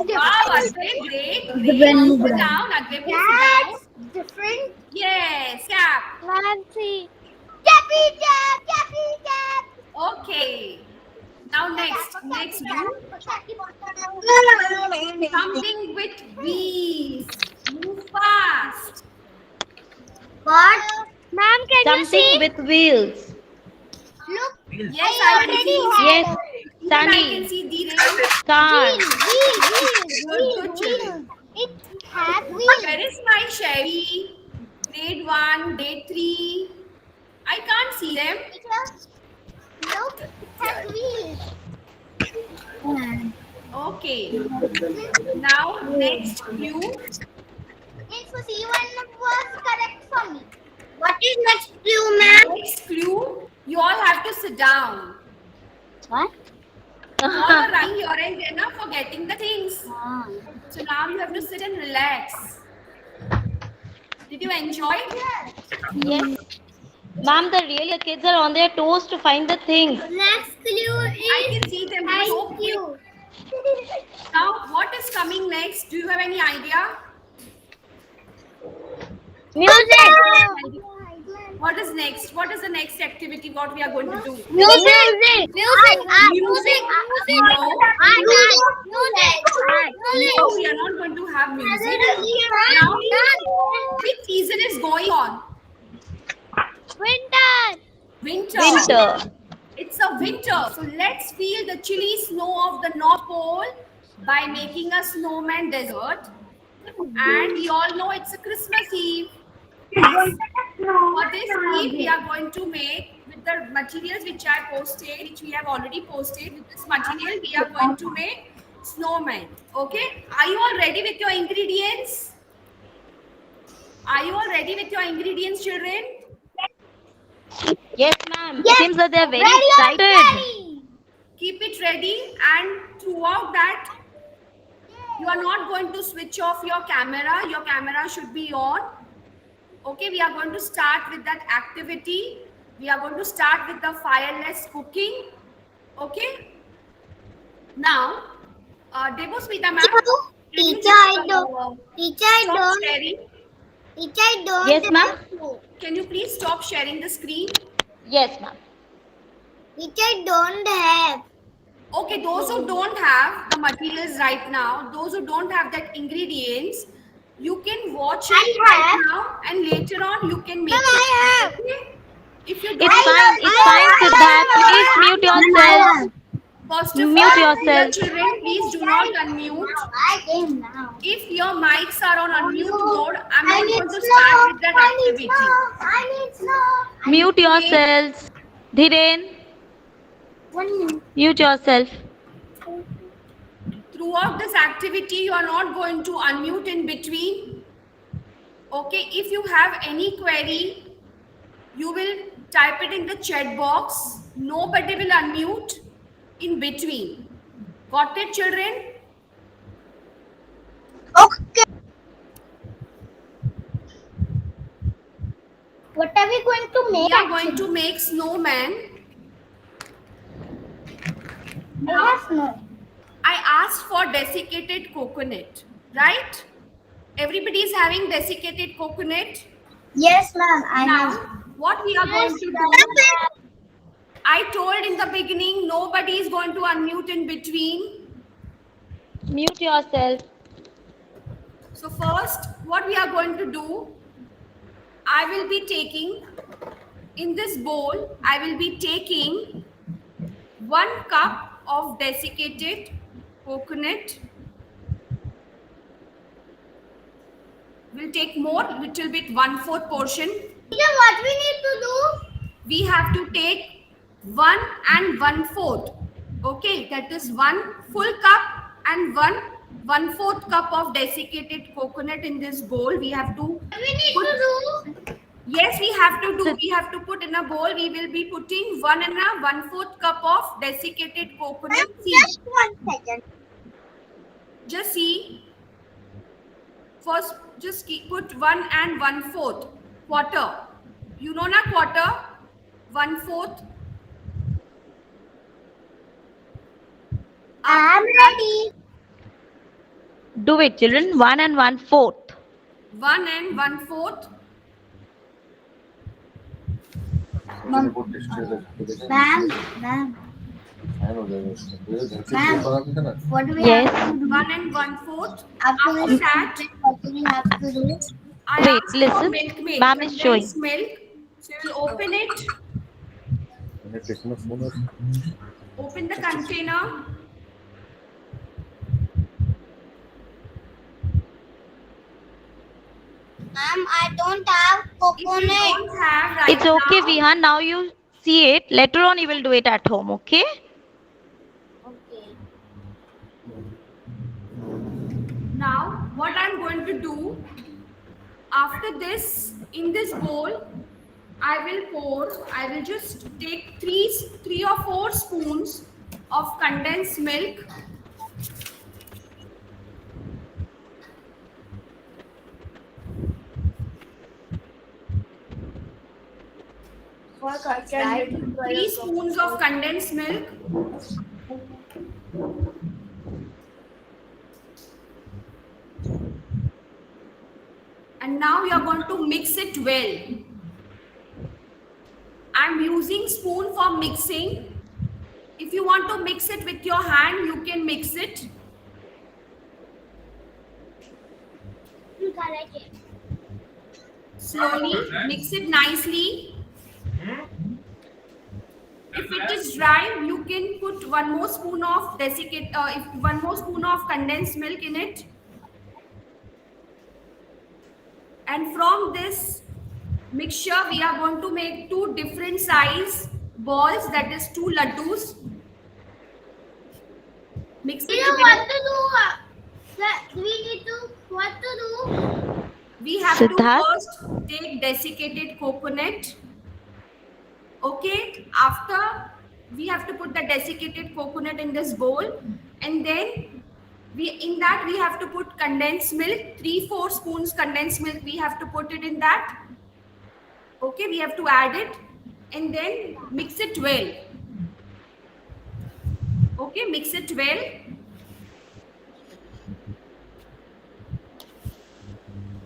Speaker 1: Wow, Advay, great. Sit down. Advay, please sit down.
Speaker 2: Different.
Speaker 1: Yes, cap.
Speaker 2: Nancy. Cappy cap.
Speaker 1: Okay. Now next clue. Something with wheels. Move fast.
Speaker 2: What? Ma'am, can
Speaker 3: Something with wheels.
Speaker 2: Look.
Speaker 1: Yes, I can see.
Speaker 3: Yes.
Speaker 1: Even I can
Speaker 3: Sunny.
Speaker 1: see Dhiren.
Speaker 3: Car.
Speaker 1: Good children.
Speaker 2: It has wheels.
Speaker 1: Where is my Chevy? Grade 1, grade 3. I can't see them.
Speaker 2: Look, it has wheels.
Speaker 1: Okay. Now next clue.
Speaker 2: Means C1 was correct for me. What is next clue, ma'am?
Speaker 1: Next clue. You all have to sit down.
Speaker 2: What?
Speaker 1: You all are running your end and are forgetting the things. So now you have to sit and relax. Did you enjoy?
Speaker 3: Yes. Ma'am, the real kids are on their toes to find the things.
Speaker 2: Next clue
Speaker 1: I
Speaker 2: is
Speaker 1: can see them so quick. Now what is coming next? Do you have any idea?
Speaker 2: music.
Speaker 1: What is next? What is the next activity? What we are going to do?
Speaker 2: Music. Music.
Speaker 1: Music.
Speaker 2: No.
Speaker 1: No, we are not going to have music. Now, which season is going on? Winter.
Speaker 3: Winter.
Speaker 1: It's a winter. So let's feel the chilly snow of the North Pole by making a snowman desert. And we all know it's a Christmas Eve. For this Eve, we are going to make with the materials which I posted, which we have already posted. With this material, we are going to make snowman. Okay? Are you all ready with your ingredients? Are you all ready with your ingredients, children?
Speaker 3: Yes, ma'am. It seems that they are very excited.
Speaker 1: Keep it ready, and throughout that, you are not going to switch off your camera. Your camera should be on. Okay, we are going to start with that activity. We are going to start with the fireless cooking. Okay. Now, Debosmita ma'am.
Speaker 2: Teacher, I don't.
Speaker 3: Yes, ma'am.
Speaker 1: Can you please stop sharing the screen?
Speaker 3: Yes, ma'am.
Speaker 2: Teacher, don't have.
Speaker 1: Okay, those who don't have the materials right now, those who don't have that ingredients, you can watch it right now, and later on you can make it.
Speaker 2: I have.
Speaker 1: Okay? If you
Speaker 3: It's
Speaker 1: don't
Speaker 3: fine. It's fine, Siddharth. Please mute yourself.
Speaker 1: First of
Speaker 3: Mute
Speaker 1: all,
Speaker 3: yourself.
Speaker 1: dear children, please do not unmute.
Speaker 2: I came now.
Speaker 1: If your mics are on unmute mode, I'm not going to start with that activity.
Speaker 2: I need snow.
Speaker 3: Mute yourselves. Dhiren,
Speaker 2: 1 minute.
Speaker 3: mute yourself.
Speaker 1: Throughout this activity, you are not going to unmute in between. Okay, if you have any query, you will type it in the chat box. Nobody will unmute in between. Got it, children?
Speaker 2: Okay. What are we going to make?
Speaker 1: We are going to make snowman.
Speaker 2: Yes, no.
Speaker 1: I asked for desiccated coconut, right? Everybody is having desiccated coconut.
Speaker 2: Yes, ma'am. I
Speaker 1: Now,
Speaker 2: have.
Speaker 1: what we are going to do, I told in the beginning, nobody is going to unmute in between.
Speaker 3: Mute yourself.
Speaker 1: So first, what we are going to do, I will be taking, in this bowl, I will be taking 1 cup of desiccated coconut. We'll take more, little bit, 1/4 portion.
Speaker 2: Teacher, what we need to do?
Speaker 1: We have to take 1 and 1/4. Okay, that is 1 full cup and 1/4 cup of desiccated coconut in this bowl. We have to
Speaker 2: What we need
Speaker 1: put,
Speaker 2: to do?
Speaker 1: yes, we have to do. We have to put in a bowl. We will be putting 1 and 1/4 cup of desiccated coconut seed.
Speaker 2: Just 1 second.
Speaker 1: Just see. First, just put 1 and 1/4 quarter. You know na quarter, 1/4.
Speaker 2: I'm ready.
Speaker 3: Do it, children. 1 and 1/4.
Speaker 1: 1 and 1/4.
Speaker 2: Ma'am, ma'am, what do we
Speaker 3: Yes.
Speaker 2: have to do?
Speaker 1: 1 and 1/4.
Speaker 2: After
Speaker 1: After
Speaker 2: this,
Speaker 1: that,
Speaker 2: what do we have to do?
Speaker 1: I
Speaker 3: Wait,
Speaker 1: asked for
Speaker 3: listen.
Speaker 1: milkmaid,
Speaker 3: Ma'am is showing.
Speaker 1: condensed milk. So you will open it. Open the container.
Speaker 2: Ma'am, I don't have
Speaker 1: If you
Speaker 2: coconut.
Speaker 1: don't have right
Speaker 3: It's okay,
Speaker 1: now,
Speaker 3: Vihan. Now you see it. Later on, you will do it at home, okay?
Speaker 2: Okay.
Speaker 1: now what I'm going to do, after this, in this bowl, I will just take three or 4 spoons of condensed milk.
Speaker 2: Right.
Speaker 1: 3 spoons of condensed milk. And now we are going to mix it well. I'm using spoon for mixing. If you want to mix it with your hand, you can mix it. Slowly, mix it nicely. If it is dry, you can put 1 more spoon of one more spoon of condensed milk in it. And from this mixture, we are going to make 2 different size balls, that is 2 laddus. Mix it
Speaker 2: Teacher,
Speaker 1: well.
Speaker 2: what to do? Sir, we need to, what to do?
Speaker 1: We have
Speaker 3: Siddharth?
Speaker 1: to first take desiccated coconut. Okay, after we have to put the desiccated coconut in this bowl, and then in that we have to put condensed milk, 3-4 spoons condensed milk, we have to put it in that. Okay, we have to add it and then mix it well. Okay, mix it well.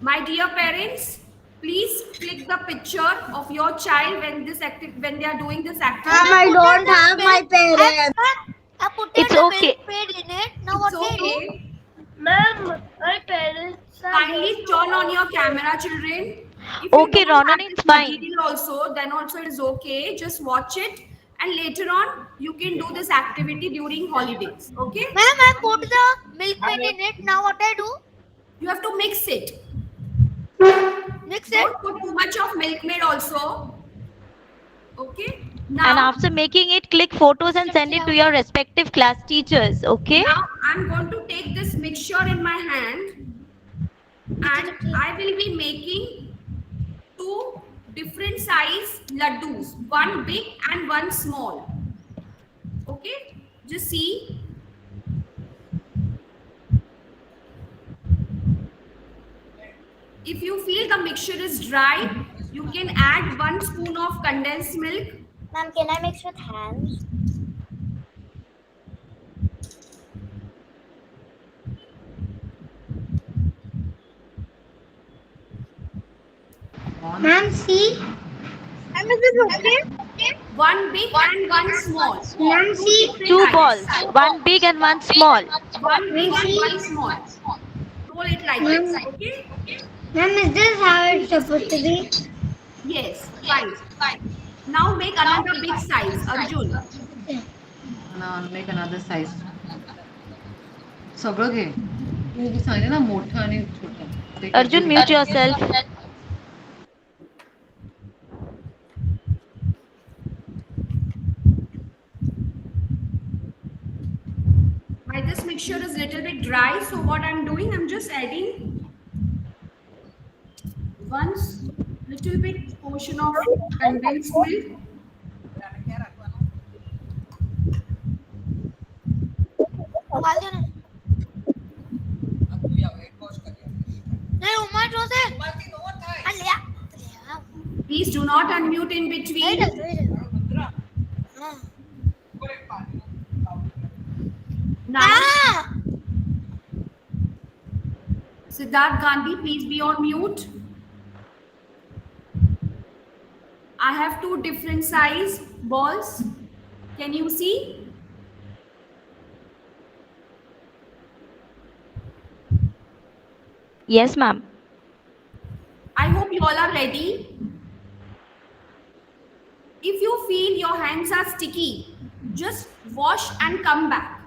Speaker 1: My dear parents, please click the picture of your child when they are doing this activity.
Speaker 2: I don't have my parents. I put
Speaker 3: It's okay.
Speaker 2: in it. Now
Speaker 1: It's okay.
Speaker 2: Ma'am, my parents
Speaker 1: Kindly turn on your camera, children. If you
Speaker 3: Okay,
Speaker 1: don't
Speaker 3: Ronan,
Speaker 1: have
Speaker 3: it's
Speaker 1: this
Speaker 3: fine.
Speaker 1: material also, then also it is okay. Just watch it, and later on you can do this activity during holidays. Okay?
Speaker 2: Ma'am, I put the milkmaid in it. Now what I do?
Speaker 1: You have to mix it.
Speaker 2: Mix it.
Speaker 1: Don't put too much of milkmaid also. Okay? Now,
Speaker 3: And after making it, click photos and send it to your respective class teachers, okay?
Speaker 1: now I'm going to take this mixture in my hand, and I will be making 2 different size laddus, 1 big and 1 small. Okay, just see. If you feel the mixture is dry, You can add 1 spoon of condensed milk.
Speaker 2: Ma'am, can I mix with hands? Ma'am, see? Ma'am, is this okay?
Speaker 1: 1 big and 1 small.
Speaker 2: Ma'am, see?
Speaker 1: different
Speaker 3: 2
Speaker 1: ice.
Speaker 3: balls, one big and one small.
Speaker 1: 1 big and 1 small. Roll it like this. Okay?
Speaker 2: Ma'am, is this how it's supposed to be?
Speaker 1: Yes. Fine. Now make another big size. Arjun.
Speaker 7: Now make another size. सगळं घे. तू सांगितलं ना मोठं आणि छोटं.
Speaker 3: Arjun, mute yourself.
Speaker 1: This mixture is little bit dry, so what I'm doing, I'm just adding one little bit portion of condensed milk. Please do not unmute in between. Now, Siddharth Gandhi, please be on mute. I have 2 different size balls. Can you see?
Speaker 3: Yes, ma'am.
Speaker 1: I hope you all are ready. If you feel your hands are sticky, just wash and come back.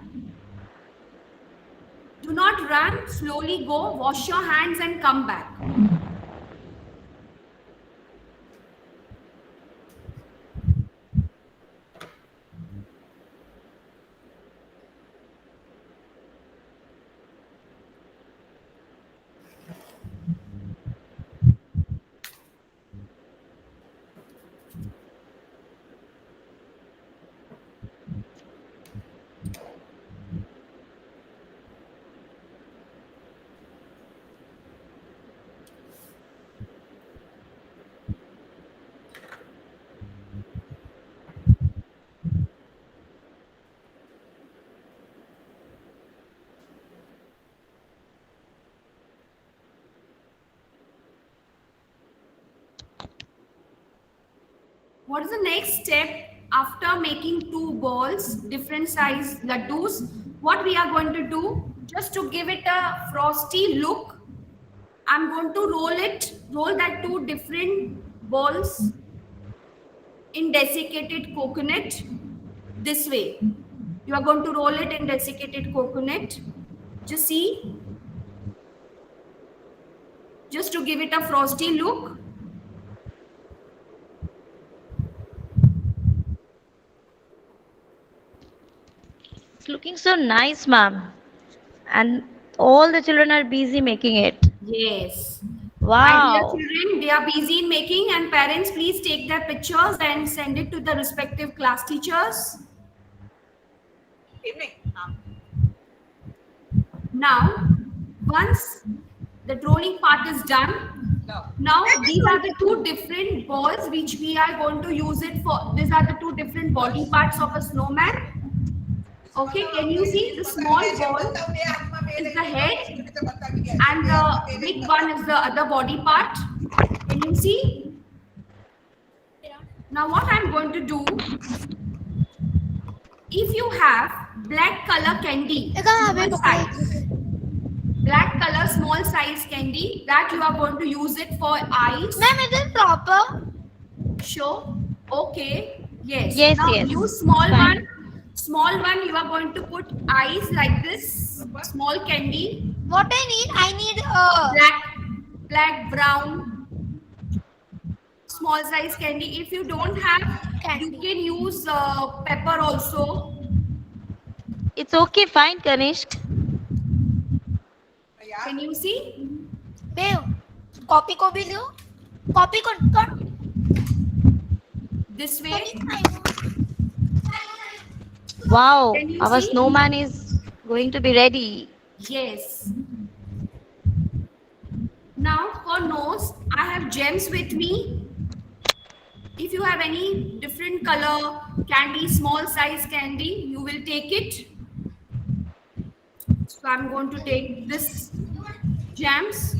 Speaker 1: Do not run, slowly go, wash your hands and come back. What is the next step after making 2 balls, different size laddus? What we are going to do, just to give it a frosty look, I'm going to roll that 2 different balls in desiccated coconut this way. You are going to roll it in desiccated coconut. Just see, just to give it a frosty look.
Speaker 3: It's looking so nice, ma'am. And all the children are busy making it.
Speaker 1: Yes. My
Speaker 3: Wow.
Speaker 1: dear children, they are busy in making, and parents, please take their pictures and send it to the respective class teachers. Now, once the rolling part is done, now these are the 2 different balls which we are going to use it for. These are the 2 different body parts of a snowman. Okay, can you see the small ball is the head and the big one is the other body part? Can you see? Now what I'm going to do, if you have black color candy, small size, black color small size candy, that you are going to use it for eyes.
Speaker 2: Ma'am, is it proper?
Speaker 1: Sure. Okay. Yes.
Speaker 3: Yes,
Speaker 1: Now
Speaker 3: yes.
Speaker 1: use small
Speaker 3: Fine.
Speaker 1: one. Small one, you are going to put eyes like this. Small candy.
Speaker 2: What I need? I need
Speaker 1: Black, brown. Small size candy. If you don't have, you can use pepper also.
Speaker 3: It's okay, fine, Kanishk.
Speaker 1: Can you see?
Speaker 2: Copy को भी लो copy को कर
Speaker 1: This way.
Speaker 3: Wow,
Speaker 1: Can you
Speaker 3: our
Speaker 1: see?
Speaker 3: snowman is going to be ready.
Speaker 1: Yes. Now for nose, I have gems with me. If you have any different color candy, small size candy, you will take it. So I'm going to take this jams.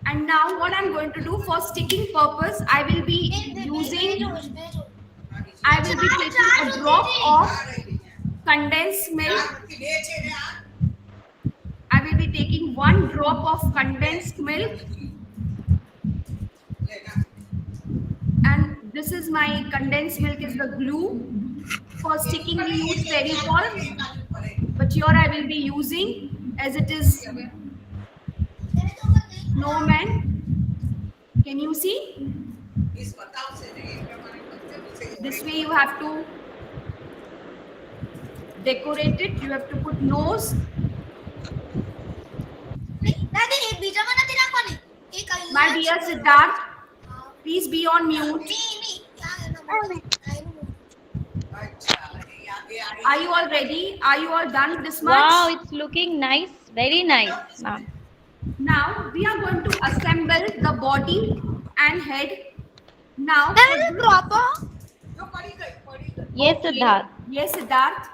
Speaker 1: And now what I'm going to do for sticking purpose, I will be taking a drop of condensed milk. I will be taking 1 drop of condensed milk. And this is my condensed milk is the glue. For sticking we use Fevicol, but here I will be using, as it is snowman. Can you see? This way you have to decorate it. You have to put nose. My dear Siddharth, please be on mute. Are you all ready? Are you all done this much?
Speaker 3: Wow, it's looking nice. Very nice, ma'am.
Speaker 1: Now we are going to assemble the body and head. Now,
Speaker 3: Yes, Siddharth.
Speaker 1: yes, Siddharth.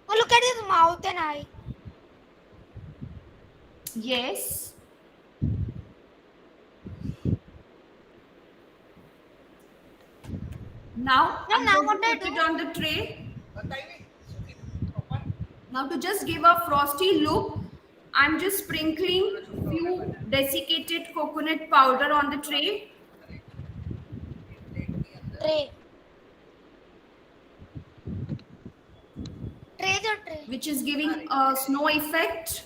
Speaker 2: Oh, look at his mouth and eye.
Speaker 1: Yes. Now, I'm going to put it on the tray. Now, to just give a frosty look, I'm just sprinkling few desiccated coconut powder on the tray.
Speaker 2: Tray. Tray.
Speaker 1: Which is giving a snow effect.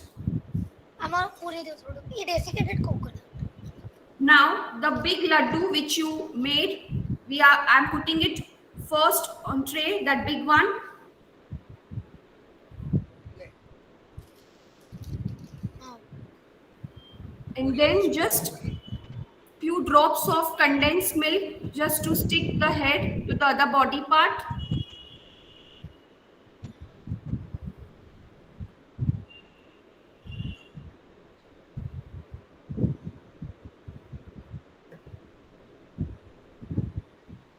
Speaker 2: He desiccated coconut.
Speaker 1: Now, the big laddu which you made, I'm putting it first on tray, that big one. And then just few drops of condensed milk just to stick the head to the other body part.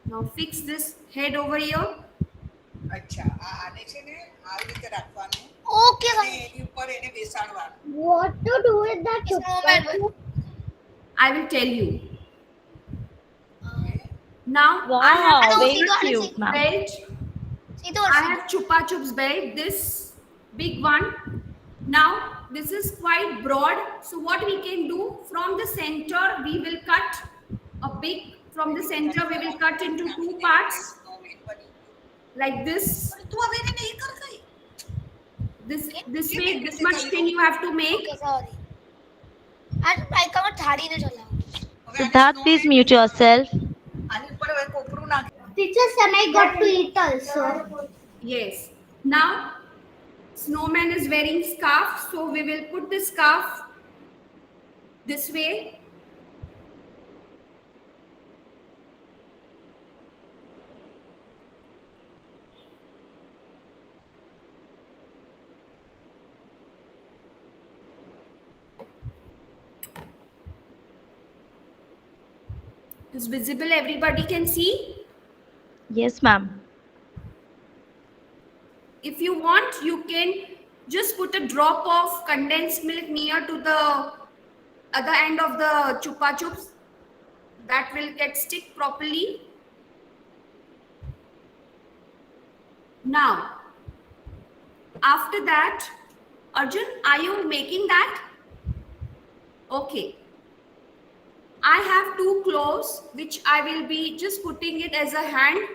Speaker 1: Now fix this head over here.
Speaker 2: Okay, what to do with that?
Speaker 1: I will tell you. Now
Speaker 3: Wow,
Speaker 1: I have
Speaker 3: very
Speaker 1: a
Speaker 3: cute, ma'am.
Speaker 1: belt. I have Chupa Chups belt, this big one. Now this is quite broad. So what we can do, from the center we will cut from the center we will cut into 2 parts like this. This way, this much thin you have to make.
Speaker 2: Okay, sorry. And I can't thadi ne chala.
Speaker 3: Siddharth, please mute yourself.
Speaker 2: Teacher, I got to eat also.
Speaker 1: Yes. Now, snowman is wearing scarf, so we will put the scarf this way. Is visible, everybody can see.
Speaker 3: Yes, ma'am.
Speaker 1: If you want, you can just put a drop of condensed milk near to the other end of the Chupa Chups. That will get stick properly. Now, after that, Arjun, are you making that? Okay. I have 2 cloves, which I will be just putting it as a hand.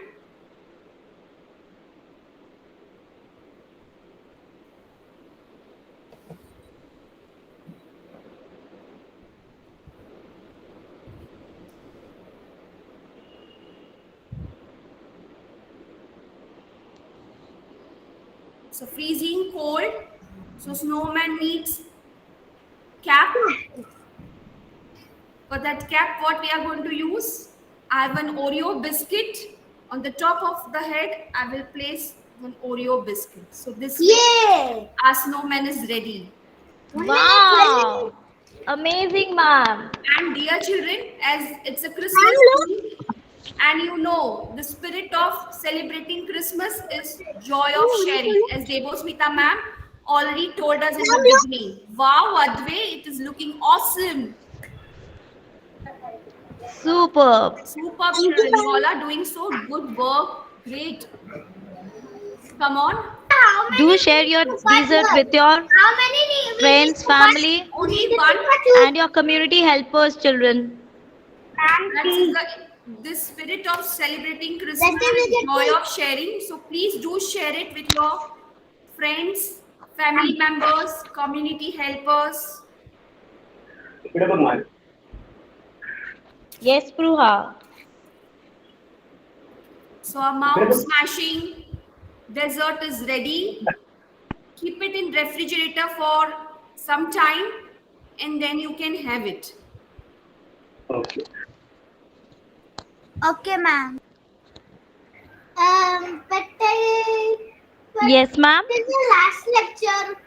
Speaker 1: So freezing cold. So snowman needs cap. For that cap, what we are going to use? I have an Oreo biscuit. On the top of the head, I will place an Oreo biscuit. So this way, our snowman is ready.
Speaker 3: Wow. Amazing, ma'am.
Speaker 1: And dear children, as it's a Christmas Eve, And you know, the spirit of celebrating Christmas is joy of sharing, as Devosmita ma'am already told us in the beginning. Wow, Adve, it is looking awesome.
Speaker 3: Superb.
Speaker 1: Superb, children. You all are doing so good work. Great. Come on.
Speaker 2: How
Speaker 3: Do
Speaker 2: many
Speaker 3: share
Speaker 2: need
Speaker 3: your
Speaker 2: to buy
Speaker 3: dessert
Speaker 2: one?
Speaker 3: with your
Speaker 2: How many we need
Speaker 3: friends,
Speaker 2: to buy?
Speaker 3: family,
Speaker 1: Only one.
Speaker 3: and your community helpers, children.
Speaker 1: That's this spirit of celebrating Christmas,
Speaker 2: Let them get
Speaker 1: joy
Speaker 2: two.
Speaker 1: of sharing. So please do share it with your friends, family members, community helpers.
Speaker 3: Yes, Pruha.
Speaker 1: So our mouth smashing dessert is ready. Keep it in refrigerator for some time and then you can have it.
Speaker 2: Okay, ma'am. But
Speaker 3: Yes, ma'am.
Speaker 2: this is the last lecture.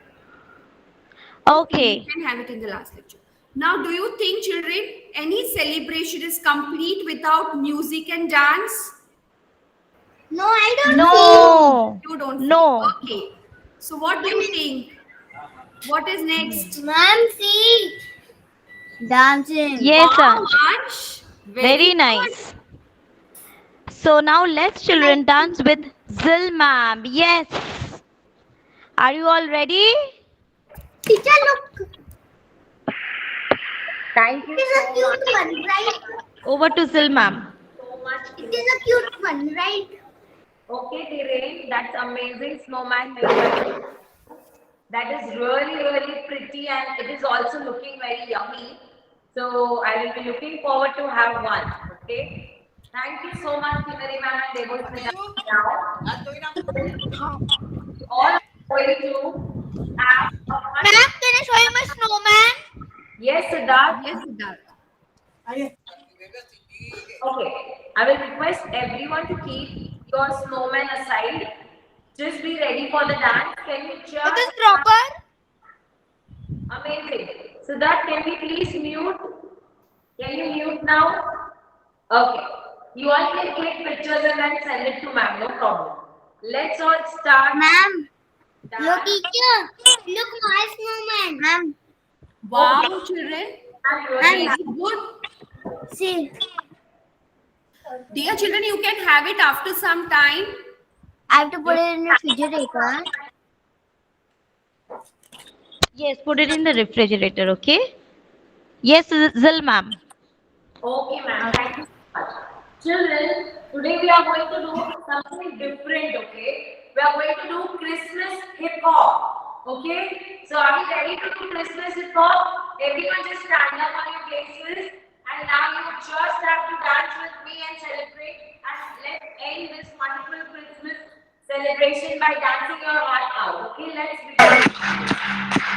Speaker 3: Okay.
Speaker 1: You can have it in the last lecture. Now, do you think, children, any celebration is complete without music and dance?
Speaker 2: No, I don't
Speaker 3: No.
Speaker 1: You don't.
Speaker 3: No.
Speaker 1: Okay. So, what do you think? What is next?
Speaker 2: think. Ma'am, see. Dancing.
Speaker 3: Yes,
Speaker 1: Wow,
Speaker 3: Ansh.
Speaker 1: Ansh.
Speaker 3: Very
Speaker 1: good.
Speaker 3: nice. So now let's children dance with Zil ma'am. Yes. Are you all ready?
Speaker 2: Teacher, look.
Speaker 3: Thank
Speaker 2: It is a cute one, right?
Speaker 3: Over to Zil ma'am.
Speaker 2: It is a cute one, right?
Speaker 8: Okay, Dhiren, that's amazing snowman you have. That is really, really pretty and it is also looking very yummy. So I will be looking forward to have one. Okay. Thank you so much, Kinari ma'am and Devosmita. Now, all are going to have a fun.
Speaker 2: Ma'am, can I show you my snowman?
Speaker 8: Yes, Siddharth.
Speaker 1: Yes, Siddharth.
Speaker 8: Okay, I will request everyone to keep your snowman aside. Just be ready for the dance. Can you just
Speaker 2: It is proper.
Speaker 8: amazing? So that can we please mute? Can you mute now? Okay. You all can click pictures and then send it to ma'am. No problem. Let's all start.
Speaker 2: Ma'am,
Speaker 8: dance.
Speaker 2: look, teacher. Look, my snowman. Ma'am,
Speaker 1: Wow, children.
Speaker 8: I'm really
Speaker 1: Very good.
Speaker 2: see.
Speaker 1: Dear children, you can have it after some time.
Speaker 2: I have to put it in the refrigerator.
Speaker 3: Yes, put it in the refrigerator, okay? Yes, Zil ma'am.
Speaker 8: Okay, ma'am. Thank you so much. Children, today we are going to do something different, okay? We are going to do Christmas hip hop, okay? So are we ready to do Christmas hip hop? Everyone just stand up on your places and now you just have to dance with me and celebrate and let's end this wonderful Christmas celebration by dancing your heart out, okay? Let's begin.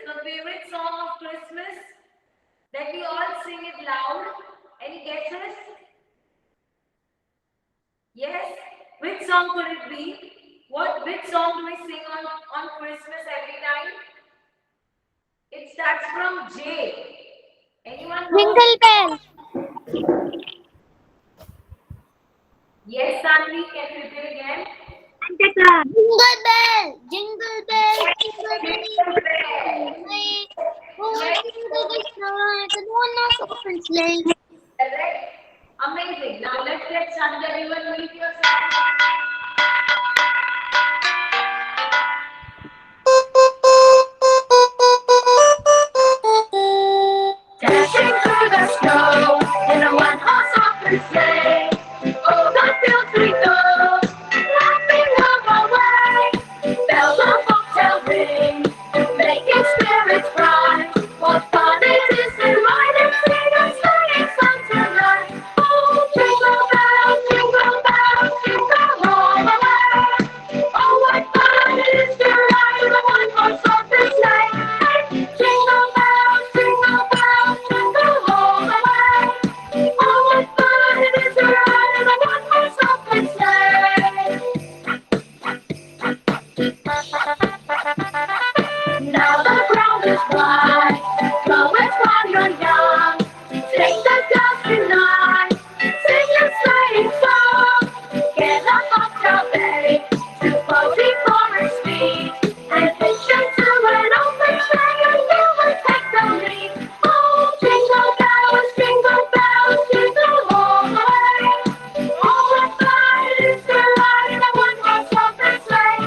Speaker 8: the favorite song of Christmas that we all sing it loud? Any guesses? Yes? Which song could it be? Which song do we sing on Christmas every night? It starts from J. Anyone know?
Speaker 2: Jingle bell.
Speaker 8: Yes, Sanvi, can you repeat again?
Speaker 2: Jingle bell. Jingle bell. Jingle bell. Going through the snow, the one-horse open sleigh.
Speaker 8: Correct. Amazing. Now let's get started. Everyone, meet yourself. Dashing through the snow in a one-horse open sleigh. Oh, the fields we go, laughing all our way. Bells on bobtail ring, making spirits bright. What fun it is to ride and sing a sleighing song tonight. Oh, jingle bells, jingle all the way. Oh, what fun it is to ride in a one-horse open sleigh. Jingle bells, jingle all the way. Oh, what fun it is to ride in a one-horse open sleigh. Now the ground is wide, go and while you're young. Take the dust tonight, sing your sleighing song. Get up off your bed to cozy forest speed, and hitch into an open sleigh and you will take the lead. Oh, jingle bells, jingle all the way. Oh, what fun it is to ride in a one-horse open sleigh.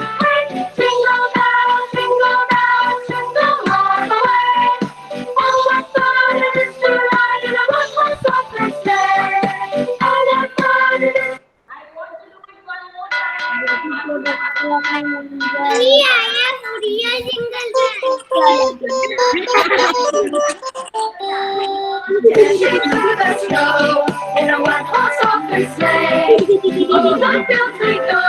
Speaker 8: Jingle bells, jingle all the way. Oh, what fun it is to ride in a one-horse open sleigh. Oh, what fun it is. I want to do it one more time. Dashing through the snow in a one-horse open sleigh. Oh, the fields we go,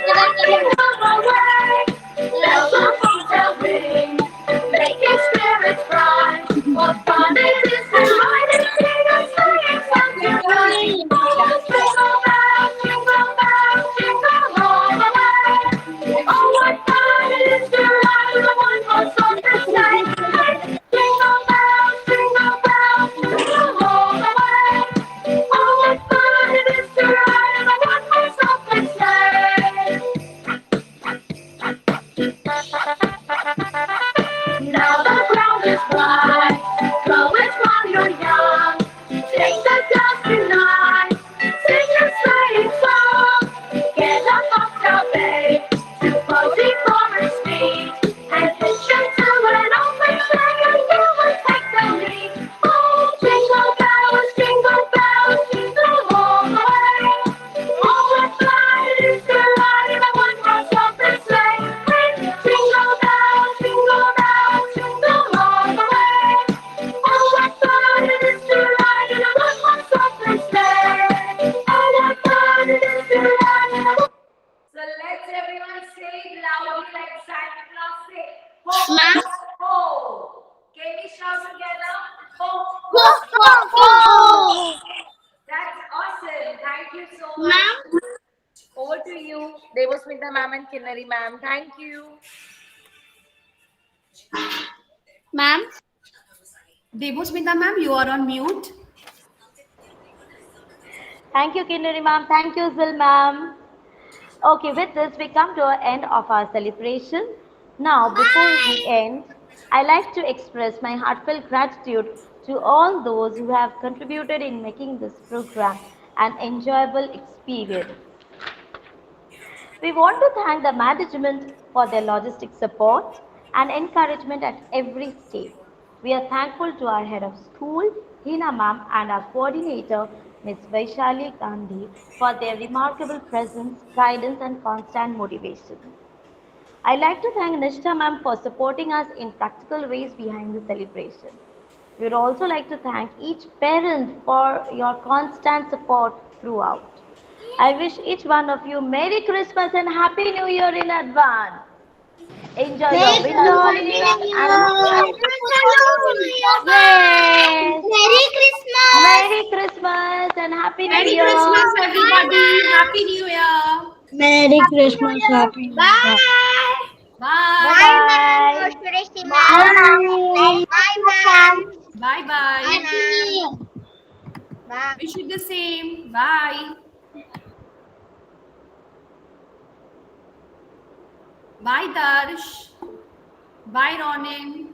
Speaker 8: laughing all our way. Bells on bobtail ring, making spirits bright. What fun it is to ride and sing a sleighing song tonight. Oh, jingle bells, jingle all the way. Oh, what fun it is to ride in a one-horse open sleigh. Jingle bells, jingle all the way. Oh, what fun it is to ride in a one-horse open sleigh. Now the ground is wide, go it while you're young. Take the dust tonight, sing your sleighing song. Get up off your bed to cozy forest speed, and hitch into an open sleigh and you will take the lead. Oh, jingle bells, jingle all the way. Oh, what fun it is to ride in a one-horse open sleigh. Jingle bells, all the way. Oh, what fun it is to ride in a one-horse open sleigh. Oh, what fun it is to ride in a. So let's everyone say it loudly like Santa Claus say. Ho,
Speaker 2: Ma'am?
Speaker 8: ho. Can we shout together? Ho,
Speaker 2: Ho, ho, ho.
Speaker 8: That's awesome. Thank you so much.
Speaker 2: Ma'am?
Speaker 8: Over to you, Devasmita ma'am and Kinnari ma'am. Thank you.
Speaker 2: Ma'am?
Speaker 1: Devasmita ma'am, you are on mute.
Speaker 3: Thank you, Kinnari ma'am. Thank you, Zil ma'am. Okay, with this, we come to the end of our celebration. Now, before we end, I like to express my heartfelt gratitude to all those who have contributed in making this program an enjoyable experience. We want to thank the management for their logistic support and encouragement at every stage. We are thankful to our head of school, Hina ma'am, and our coordinator, Ms. Vaishali Gandhi, for their remarkable presence, guidance, and constant motivation. I'd like to thank Nishtha ma'am for supporting us in practical ways behind the celebration. We would also like to thank each parent for your constant support throughout. I wish each one of you Merry Christmas and Happy New Year in advance. Enjoy your winter holidays. Yes.
Speaker 2: Merry Christmas.
Speaker 3: Merry Christmas and Happy New
Speaker 1: Merry
Speaker 3: Year.
Speaker 1: Christmas, everybody. Happy New Year.
Speaker 9: Merry Christmas, Happy New Year.
Speaker 2: Bye.
Speaker 1: Bye.
Speaker 3: Bye.
Speaker 2: Bye. Bye.
Speaker 1: Bye bye.
Speaker 2: Bye. Bye.
Speaker 1: Wish you the same. Bye. Bye, Darsh. Bye, Ronin.